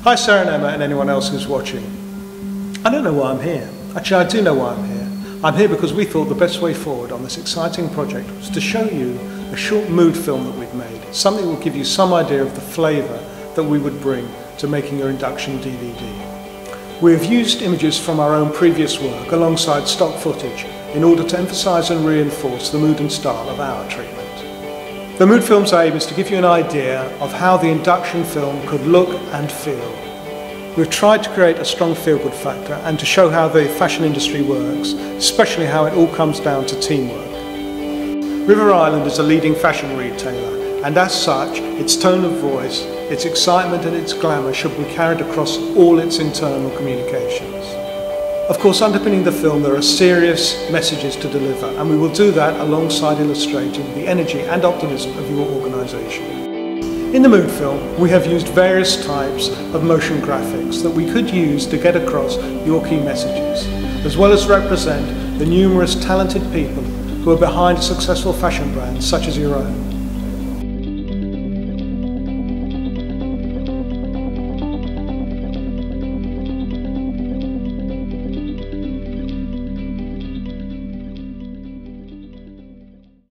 Hi Sarah and Emma and anyone else who's watching. I don't know why I'm here. Actually, I do know why I'm here. I'm here because we thought the best way forward on this exciting project was to show you a short mood film that we've made. Something that will give you some idea of the flavour that we would bring to making your induction DVD. We have used images from our own previous work alongside stock footage in order to emphasise and reinforce the mood and style of our treatment. The mood film's aim is to give you an idea of how the induction film could look and feel. We've tried to create a strong feel-good factor and to show how the fashion industry works, especially how it all comes down to teamwork. River Island is a leading fashion retailer, and as such, its tone of voice, its excitement and its glamour should be carried across all its internal communications. Of course, underpinning the film there are serious messages to deliver, and we will do that alongside illustrating the energy and optimism of your organisation. In the mood film, we have used various types of motion graphics that we could use to get across your key messages, as well as represent the numerous talented people who are behind a successful fashion brand such as your own.